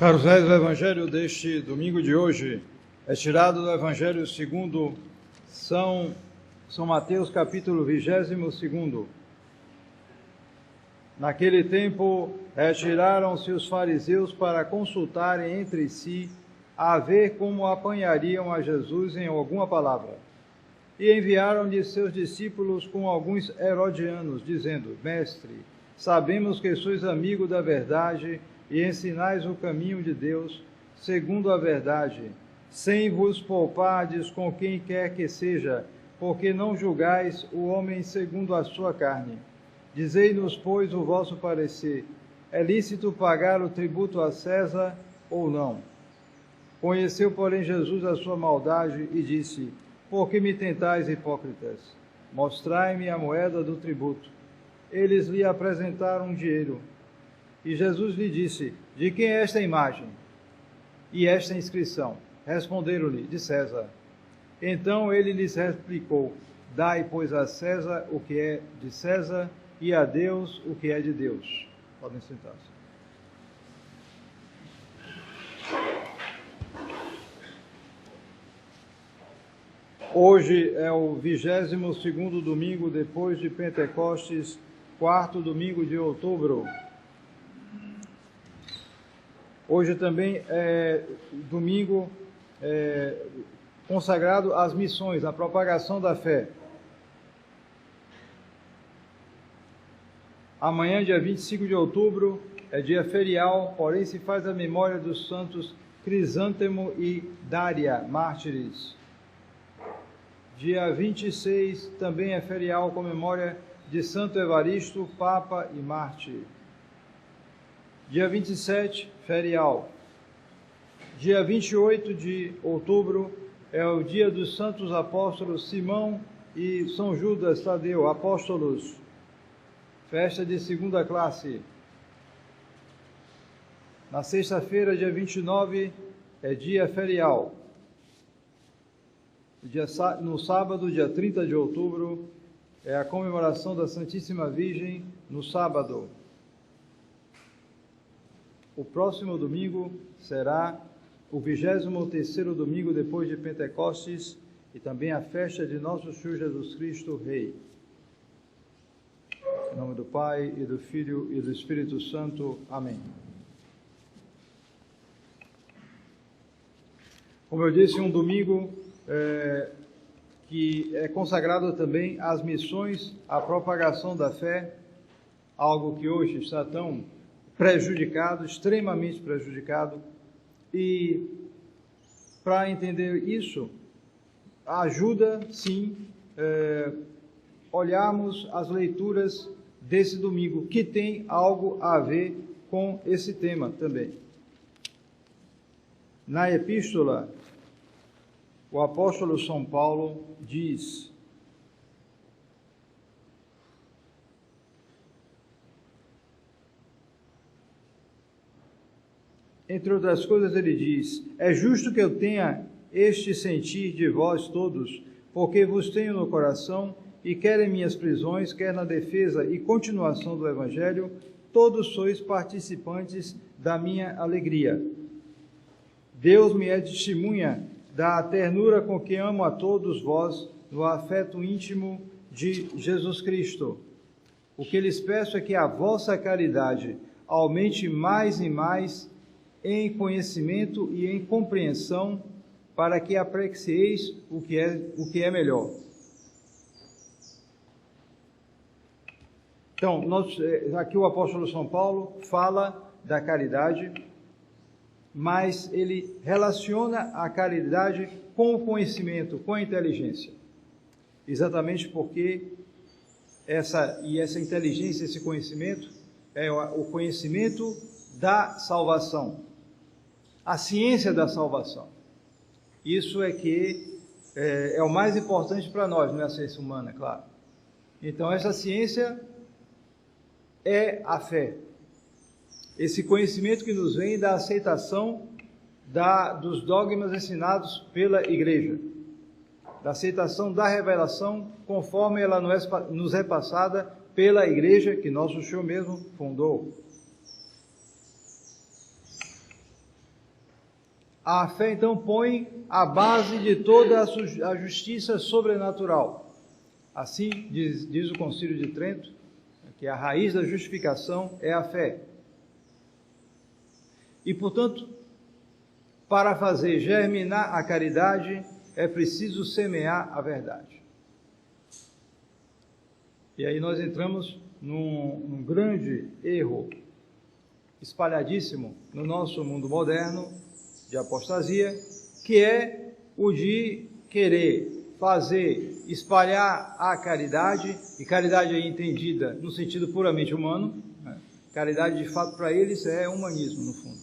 Caros réis, o evangelho deste domingo de hoje é tirado do evangelho segundo São Mateus, capítulo 22. Naquele tempo, retiraram-se os fariseus para consultarem entre si, a ver como apanhariam a Jesus em alguma palavra. E enviaram-lhe seus discípulos com alguns herodianos, dizendo: Mestre, sabemos que sois amigo da verdade e ensinais o caminho de Deus, segundo a verdade, sem vos poupardes com quem quer que seja, porque não julgais o homem segundo a sua carne. Dizei-nos, pois, o vosso parecer: é lícito pagar o tributo a César ou não? Conheceu, porém, Jesus a sua maldade e disse: Por que me tentais, hipócritas? Mostrai-me a moeda do tributo. Eles lhe apresentaram um dinheiro. E Jesus lhe disse: De quem é esta imagem e esta inscrição? Responderam-lhe: De César. Então ele lhes replicou: Dai, pois, a César o que é de César e a Deus o que é de Deus. Podem sentar-se. Hoje é o 22º domingo depois de Pentecostes, 4º domingo de outubro. Hoje também é domingo consagrado às missões, à propagação da fé. Amanhã, dia 25 de outubro, é dia ferial, porém se faz a memória dos santos Crisântemo e Dária, mártires. Dia 26 também é ferial com memória de Santo Evaristo, Papa e Mártir. Dia 27, ferial. Dia 28 de outubro é o dia dos santos apóstolos Simão e São Judas Tadeu, apóstolos. Festa de segunda classe. Na sexta-feira, dia 29, é dia ferial. No sábado, dia 30 de outubro, é a comemoração da Santíssima Virgem, no sábado. O próximo domingo será o 23º domingo depois de Pentecostes e também a festa de Nosso Senhor Jesus Cristo, Rei. Em nome do Pai, e do Filho, e do Espírito Santo. Amém. Como eu disse, um domingo que é consagrado também às missões, à propagação da fé, algo que hoje está tão prejudicado, extremamente prejudicado, e para entender isso, ajuda, sim, olharmos as leituras desse domingo, que tem algo a ver com esse tema também. Na epístola, o apóstolo São Paulo diz: entre outras coisas, ele diz: é justo que eu tenha este sentir de vós todos, porque vos tenho no coração, e quer em minhas prisões, quer na defesa e continuação do Evangelho, todos sois participantes da minha alegria. Deus me é testemunha da ternura com que amo a todos vós, no afeto íntimo de Jesus Cristo. O que lhes peço é que a vossa caridade aumente mais e mais em conhecimento e em compreensão, para que aprecieis o que é melhor. Então, aqui o apóstolo São Paulo fala da caridade, mas ele relaciona a caridade com o conhecimento, com a inteligência. Exatamente porque essa inteligência, esse conhecimento, é o conhecimento da salvação, a ciência da salvação. Isso é que é o mais importante para nós, não é a ciência humana, é claro. Então, essa ciência é a fé. Esse conhecimento que nos vem da aceitação dos dogmas ensinados pela Igreja, da aceitação da revelação conforme ela nos é passada pela Igreja que Nosso Senhor mesmo fundou. A fé, então, põe a base de toda a justiça sobrenatural. Assim diz o Concílio de Trento, que a raiz da justificação é a fé. E, portanto, para fazer germinar a caridade, é preciso semear a verdade. E aí nós entramos num grande erro, espalhadíssimo no nosso mundo moderno, de apostasia, que é o de querer fazer, espalhar a caridade, e caridade aí entendida no sentido puramente humano, né? Caridade de fato para eles é humanismo no fundo,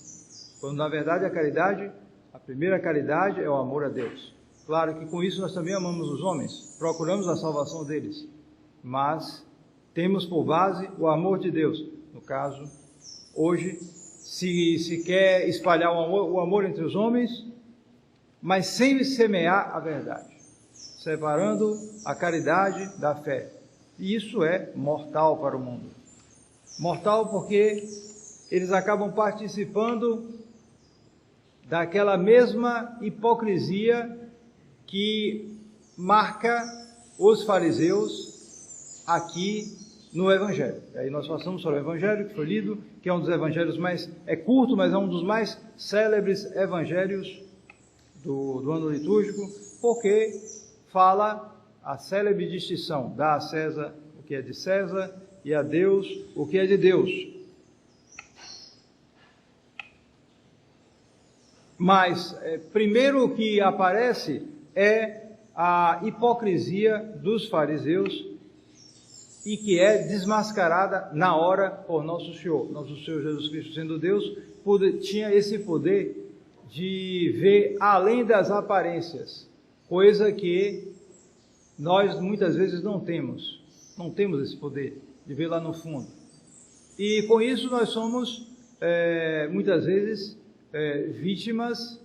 quando na verdade a caridade, a primeira caridade é o amor a Deus. Claro que com isso nós também amamos os homens, procuramos a salvação deles, mas temos por base o amor de Deus. No caso, hoje, se quer espalhar o amor entre os homens, mas sem semear a verdade, separando a caridade da fé. E isso é mortal para o mundo. Mortal porque eles acabam participando daquela mesma hipocrisia que marca os fariseus aqui no Evangelho. E aí nós passamos sobre o Evangelho, que foi lido, que é um dos evangelhos mais, é curto, mas é um dos mais célebres evangelhos do ano litúrgico, porque fala a célebre distinção: dá a César o que é de César e a Deus o que é de Deus. Mas, primeiro o que aparece é a hipocrisia dos fariseus, e que é desmascarada na hora por nosso Senhor. Nosso Senhor Jesus Cristo, sendo Deus, tinha esse poder de ver além das aparências, coisa que nós muitas vezes não temos esse poder de ver lá no fundo. E com isso nós somos muitas vezes vítimas,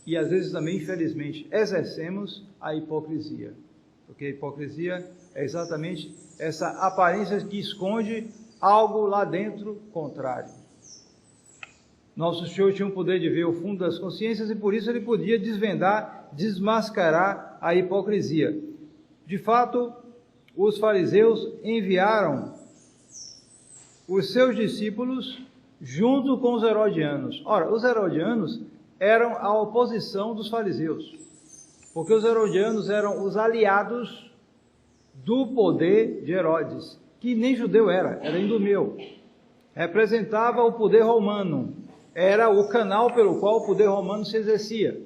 e às vezes também, infelizmente, exercemos a hipocrisia, porque a hipocrisia é exatamente essa aparência que esconde algo lá dentro contrário. Nosso Senhor tinha o poder de ver o fundo das consciências e por isso ele podia desvendar, desmascarar a hipocrisia. De fato, os fariseus enviaram os seus discípulos junto com os herodianos. Ora, os herodianos eram a oposição dos fariseus, porque os herodianos eram os aliados do poder de Herodes, que nem judeu era idumeu, representava o poder romano, era o canal pelo qual o poder romano se exercia.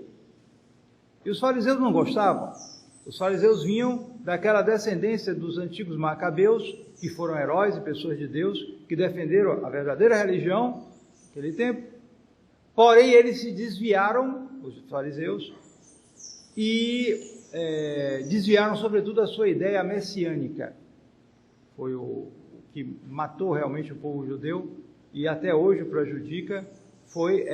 E os fariseus não gostavam. Os fariseus vinham daquela descendência dos antigos macabeus, que foram heróis e pessoas de Deus, que defenderam a verdadeira religião naquele tempo. Porém, eles se desviaram, os fariseus, e desviaram sobretudo a sua ideia messiânica. Foi o que matou realmente o povo judeu e até hoje o prejudica, foi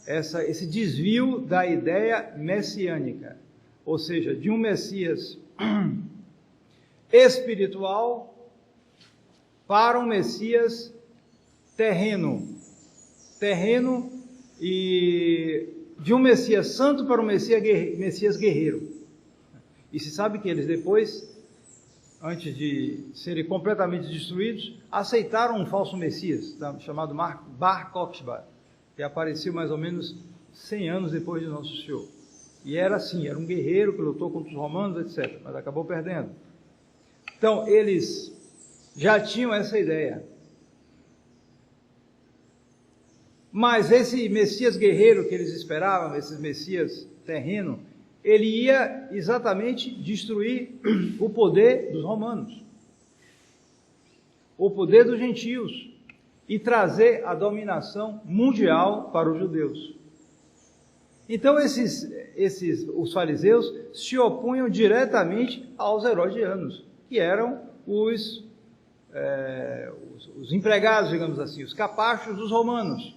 esse desvio da ideia messiânica, ou seja, de um Messias espiritual para um Messias terreno, e de um Messias santo para um Messias guerreiro. E se sabe que eles depois, antes de serem completamente destruídos, aceitaram um falso Messias, chamado Bar Kokhba, que apareceu mais ou menos 100 anos depois de Nosso Senhor. E era assim, era um guerreiro que lutou contra os romanos, etc., mas acabou perdendo. Então, eles já tinham essa ideia. Mas esse Messias guerreiro que eles esperavam, esse Messias terreno, ele ia exatamente destruir o poder dos romanos, o poder dos gentios, e trazer a dominação mundial para os judeus. Então os fariseus se opunham diretamente aos herodianos, que eram os empregados, digamos assim, os capachos dos romanos,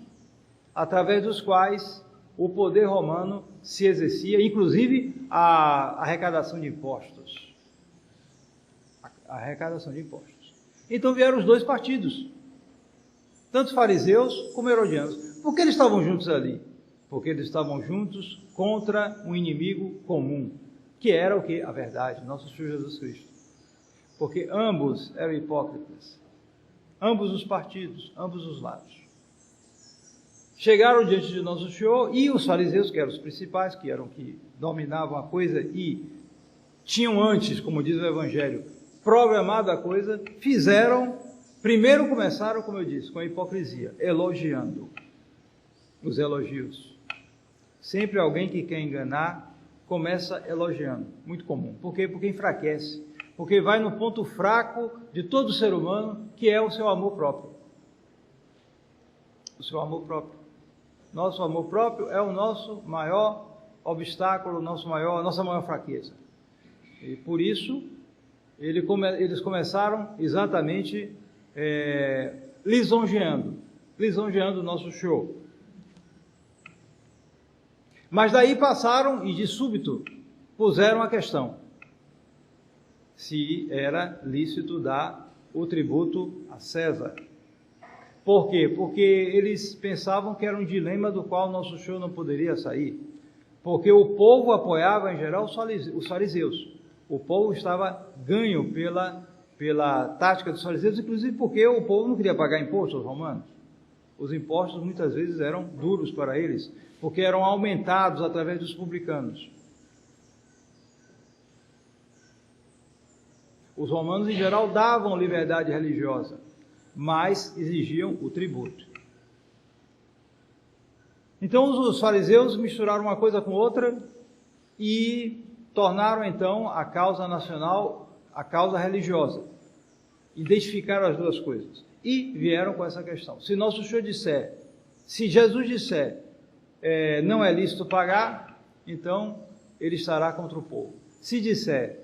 através dos quais o poder romano se exercia, inclusive a arrecadação de impostos. Então vieram os dois partidos, tanto fariseus como herodianos. Por que eles estavam juntos ali? porque eles estavam juntos contra um inimigo comum, que era o que? A verdade, nosso Senhor Jesus Cristo. Porque ambos eram hipócritas, ambos os partidos, ambos os lados. Chegaram diante de nosso Senhor e os fariseus, que eram os principais, que dominavam a coisa e tinham antes, como diz o Evangelho, programado a coisa, primeiro começaram, como eu disse, com a hipocrisia, elogiando, os elogios. Sempre alguém que quer enganar, começa elogiando, muito comum. Por quê? Porque enfraquece, porque vai no ponto fraco de todo ser humano, que é o seu amor próprio. O seu amor próprio. Nosso amor próprio é o nosso maior obstáculo, nossa maior fraqueza. E por isso, eles começaram exatamente lisonjeando o nosso Senhor. Mas daí passaram e de súbito puseram a questão se era lícito dar o tributo a César. Por quê? Porque eles pensavam que era um dilema do qual nosso Senhor não poderia sair. Porque o povo apoiava em geral os fariseus. O povo estava ganho pela tática dos fariseus, inclusive porque o povo não queria pagar impostos aos romanos. Os impostos muitas vezes eram duros para eles, porque eram aumentados através dos publicanos. Os romanos, em geral, davam liberdade religiosa, mas exigiam o tributo. Então, os fariseus misturaram uma coisa com outra e tornaram, então, a causa nacional a causa religiosa. Identificaram as duas coisas. E vieram com essa questão. Se Jesus disser, não é lícito pagar, então ele estará contra o povo. Se disser,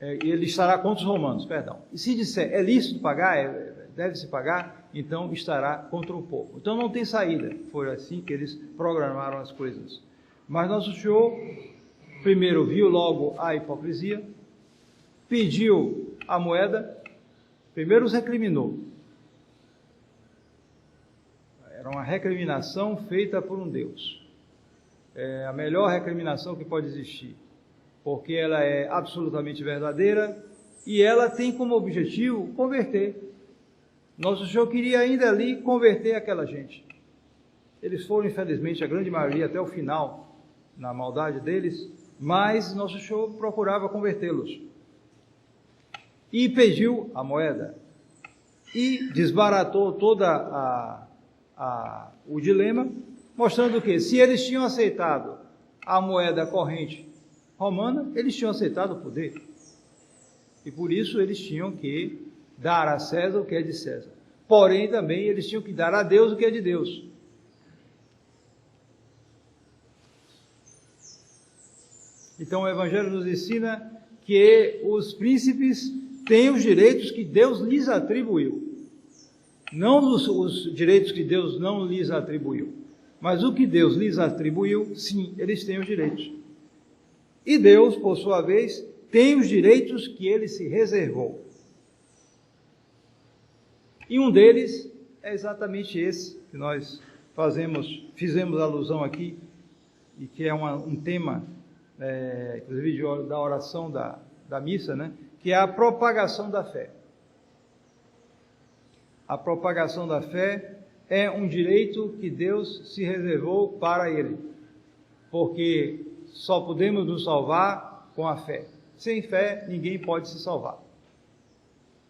ele estará contra os romanos, perdão. E se disser, é lícito pagar, deve-se pagar, então estará contra o povo. Então não tem saída. Foi assim que eles programaram as coisas. Mas nosso Senhor, primeiro viu logo a hipocrisia, pediu a moeda, primeiro os recriminou. Era uma recriminação feita por um Deus. É a melhor recriminação que pode existir, porque ela é absolutamente verdadeira e ela tem como objetivo converter. Nosso Senhor queria ainda ali converter aquela gente. Eles foram, infelizmente, a grande maioria até o final, na maldade deles, mas nosso Senhor procurava convertê-los. E pediu a moeda. E desbaratou toda o dilema, mostrando que se eles tinham aceitado a moeda corrente romana, eles tinham aceitado o poder. E por isso eles tinham que dar a César o que é de César. Porém, também eles tinham que dar a Deus o que é de Deus. Então o Evangelho nos ensina que os príncipes têm os direitos que Deus lhes atribuiu. Não os direitos que Deus não lhes atribuiu, mas o que Deus lhes atribuiu, sim, eles têm os direitos. E Deus, por sua vez, tem os direitos que ele se reservou. E um deles é exatamente esse que nós fizemos alusão aqui, e que é um tema, inclusive da oração da missa, né? Que é a propagação da fé. A propagação da fé é um direito que Deus se reservou para ele, porque só podemos nos salvar com a fé. Sem fé, ninguém pode se salvar.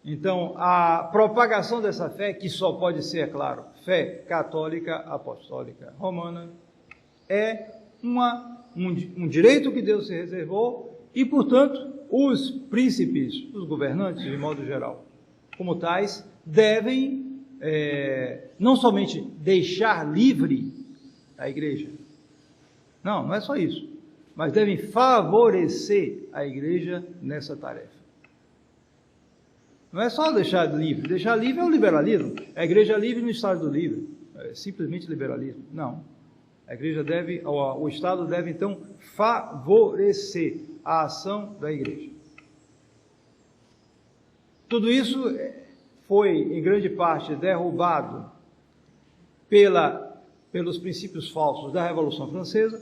Então, a propagação dessa fé, que só pode ser, é claro, fé católica, apostólica, romana, é um direito que Deus se reservou e, portanto, os príncipes, os governantes, de modo geral, como tais, devem não somente deixar livre a igreja, não é só isso, mas devem favorecer a igreja nessa tarefa. Não é só deixar livre é o liberalismo, a igreja livre no estado do livre, é simplesmente liberalismo, não. A igreja o Estado deve então favorecer a ação da igreja. Tudo isso foi, em grande parte, derrubado pela pelos princípios falsos da Revolução Francesa,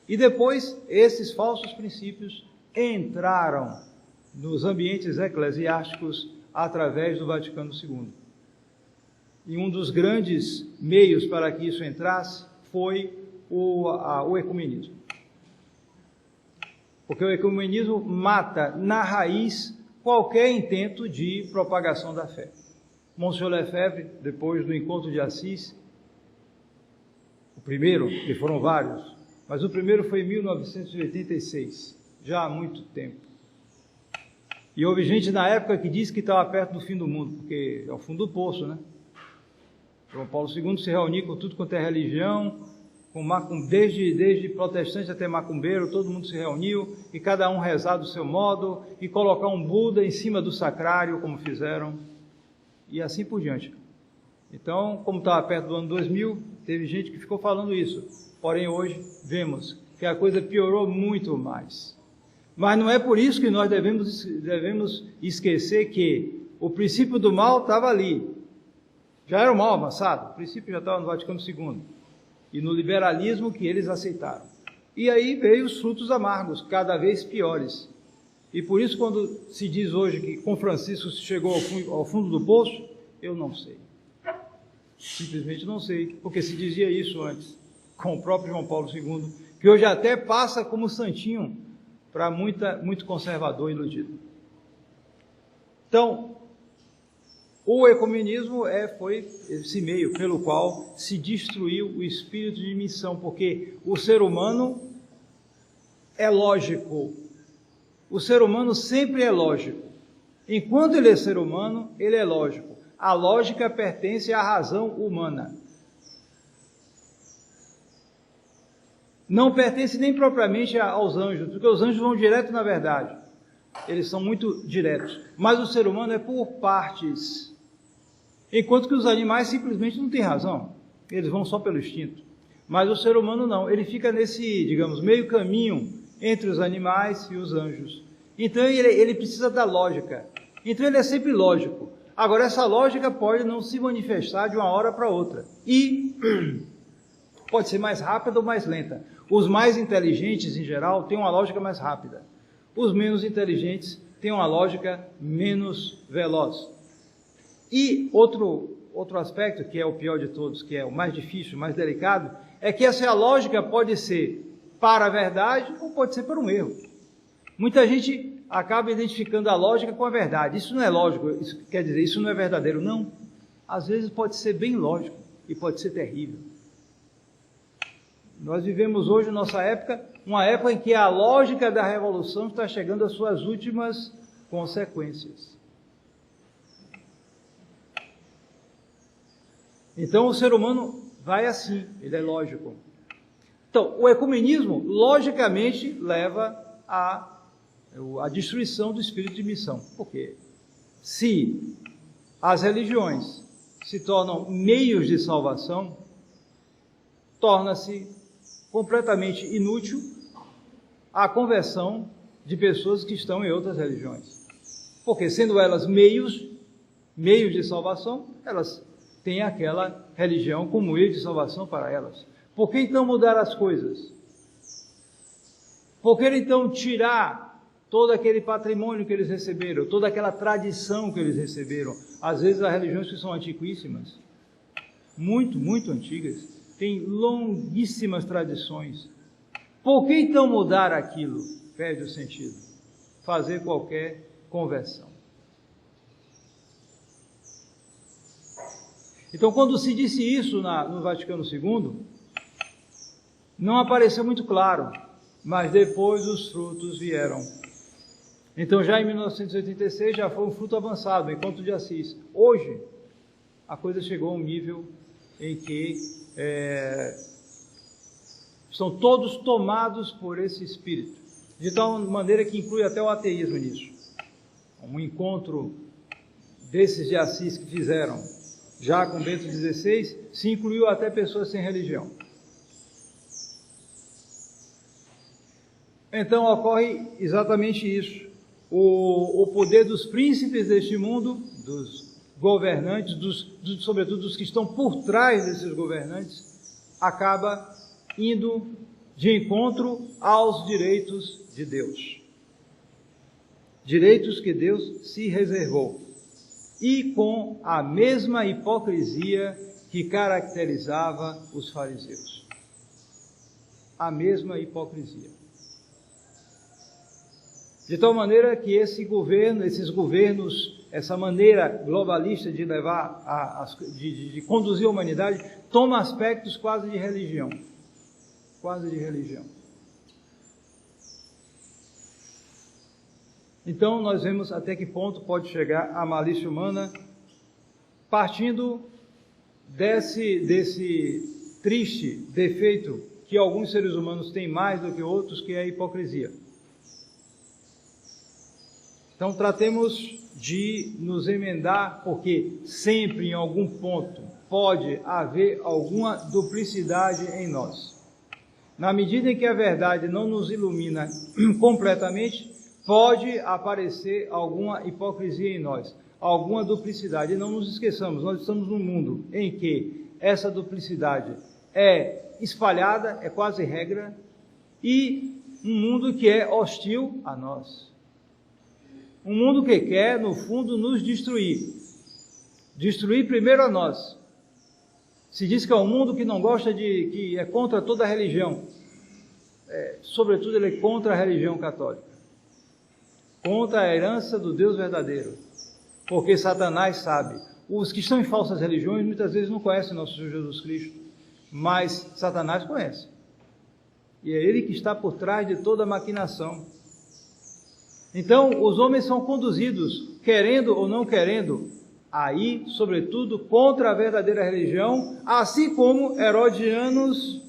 e depois esses falsos princípios entraram nos ambientes eclesiásticos através do Vaticano II. E um dos grandes meios para que isso entrasse foi o ecumenismo. Porque o ecumenismo mata na raiz qualquer intento de propagação da fé. Monsieur Lefebvre, depois do encontro de Assis, o primeiro, que foram vários, mas o primeiro foi em 1986, já há muito tempo. E houve gente na época que disse que estava perto do fim do mundo, porque é o fundo do poço, né? João Paulo II se reuniu com tudo quanto é religião, desde protestante até macumbeiro, todo mundo se reuniu, e cada um rezar do seu modo, e colocar um Buda em cima do sacrário, como fizeram, e assim por diante. Então, como estava perto do ano 2000, teve gente que ficou falando isso. Porém, hoje, vemos que a coisa piorou muito mais. Mas não é por isso que nós devemos esquecer que o princípio do mal estava ali. Já era o mal avançado, o princípio já estava no Vaticano II. E no liberalismo que eles aceitaram. E aí veio os frutos amargos, cada vez piores. E por isso, quando se diz hoje que com Francisco se chegou ao fundo do poço, eu não sei. Simplesmente não sei, porque se dizia isso antes, com o próprio João Paulo II, que hoje até passa como santinho para muito conservador e iludido. Então, o ecumenismo foi esse meio pelo qual se destruiu o espírito de missão, porque o ser humano é lógico. O ser humano sempre é lógico. Enquanto ele é ser humano, ele é lógico. A lógica pertence à razão humana. Não pertence nem propriamente aos anjos, porque os anjos vão direto na verdade. Eles são muito diretos. Mas o ser humano é por partes. Enquanto que os animais simplesmente não têm razão. Eles vão só pelo instinto. Mas o ser humano não. Ele fica nesse, digamos, meio caminho entre os animais e os anjos. Então ele precisa da lógica. Então ele é sempre lógico. Agora, essa lógica pode não se manifestar de uma hora para outra. E pode ser mais rápida ou mais lenta. Os mais inteligentes, em geral, têm uma lógica mais rápida. Os menos inteligentes têm uma lógica menos veloz. E outro aspecto, que é o pior de todos, que é o mais difícil, o mais delicado, é que essa lógica pode ser para a verdade ou pode ser para um erro. Muita gente acaba identificando a lógica com a verdade. Isso não é lógico, isso quer dizer, isso não é verdadeiro. Não. Às vezes pode ser bem lógico e pode ser terrível. Nós vivemos hoje, nossa época, uma época em que a lógica da revolução está chegando às suas últimas consequências. Então o ser humano vai assim, ele é lógico. Então, o ecumenismo, logicamente, leva à destruição do espírito de missão. Por quê? Se as religiões se tornam meios de salvação, torna-se completamente inútil a conversão de pessoas que estão em outras religiões. Porque, sendo elas meios de salvação, elas têm aquela religião como meio de salvação para elas. Por que então mudar as coisas? Por que então tirar todo aquele patrimônio que eles receberam, toda aquela tradição que eles receberam? Às vezes há religiões que são antiquíssimas, muito, muito antigas, têm longuíssimas tradições. Por que então mudar aquilo? Perde o sentido. Fazer qualquer conversão. Então, quando se disse isso no Vaticano II, não apareceu muito claro, mas depois os frutos vieram. Então, já em 1986, já foi um fruto avançado, o encontro de Assis. Hoje, a coisa chegou a um nível em que são todos tomados por esse espírito, de tal maneira que inclui até o ateísmo nisso. Um encontro desses de Assis que fizeram, já com Bento XVI, se incluiu até pessoas sem religião. Então ocorre exatamente isso. O poder dos príncipes deste mundo, dos governantes, sobretudo dos que estão por trás desses governantes, acaba indo de encontro aos direitos de Deus. Direitos que Deus se reservou. E com a mesma hipocrisia que caracterizava os fariseus. A mesma hipocrisia. De tal maneira que esses governos, essa maneira globalista de levar, de conduzir a humanidade, toma aspectos quase de religião. Quase de religião. Então, nós vemos até que ponto pode chegar a malícia humana, partindo desse triste defeito que alguns seres humanos têm mais do que outros, que é a hipocrisia. Então, tratemos de nos emendar, porque sempre em algum ponto pode haver alguma duplicidade em nós. Na medida em que a verdade não nos ilumina completamente, pode aparecer alguma hipocrisia em nós, alguma duplicidade. E não nos esqueçamos, nós estamos num mundo em que essa duplicidade é espalhada, é quase regra, e um mundo que é hostil a nós. Um mundo que quer, no fundo, nos destruir. Destruir primeiro a nós. Se diz que é um mundo que não gosta que é contra toda a religião. Sobretudo ele é contra a religião católica. Contra a herança do Deus verdadeiro. Porque Satanás sabe. Os que estão em falsas religiões muitas vezes não conhecem nosso Senhor Jesus Cristo. Mas Satanás conhece. E é ele que está por trás de toda a maquinação. Então, os homens são conduzidos, querendo ou não querendo, a ir, sobretudo, contra a verdadeira religião, assim como herodianos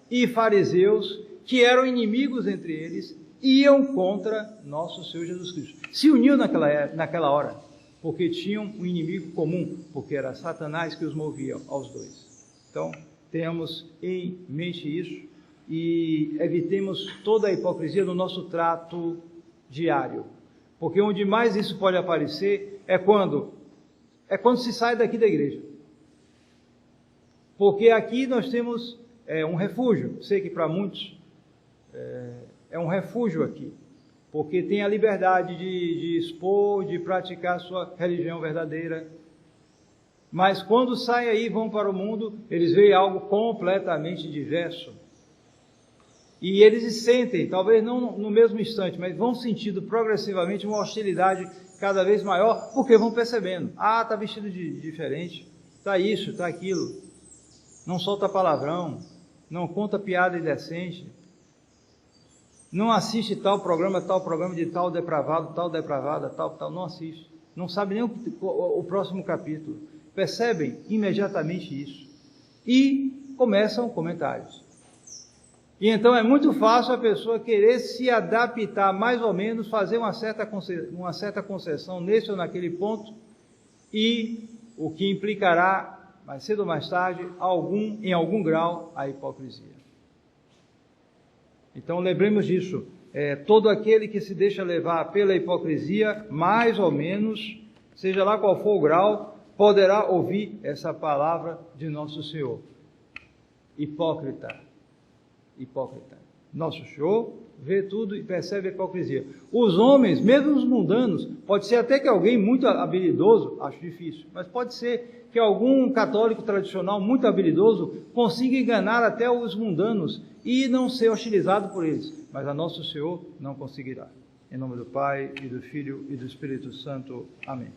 e fariseus, que eram inimigos entre eles, iam contra nosso Senhor Jesus Cristo. Se uniam naquela hora, porque tinham um inimigo comum, porque era Satanás que os movia aos dois. Então, tenhamos em mente isso e evitemos toda a hipocrisia no nosso trato diário, porque onde mais isso pode aparecer é quando se sai daqui da igreja, porque aqui nós temos um refúgio. Sei que para muitos é um refúgio aqui, porque tem a liberdade de expor, de praticar sua religião verdadeira, mas quando saem aí e vão para o mundo, eles veem algo completamente diverso. E eles se sentem, talvez não no mesmo instante, mas vão sentindo progressivamente uma hostilidade cada vez maior, porque vão percebendo. Está vestido de diferente, está isso, está aquilo. Não solta palavrão, não conta piada indecente, não assiste tal programa de tal depravado, tal depravada, tal, não assiste. Não sabe nem o próximo capítulo. Percebem imediatamente isso. E começam comentários. E então é muito fácil a pessoa querer se adaptar mais ou menos, fazer uma certa concessão nesse ou naquele ponto, e o que implicará, mais cedo ou mais tarde, em algum grau, a hipocrisia. Então lembremos disso, todo aquele que se deixa levar pela hipocrisia, mais ou menos, seja lá qual for o grau, poderá ouvir essa palavra de nosso Senhor. Hipócrita. Nosso Senhor vê tudo e percebe a hipocrisia. Os homens, mesmo os mundanos, pode ser até que alguém muito habilidoso, acho difícil, mas pode ser que algum católico tradicional muito habilidoso consiga enganar até os mundanos e não ser hostilizado por eles, mas a nosso Senhor não conseguirá. Em nome do Pai, e do Filho, e do Espírito Santo. Amém.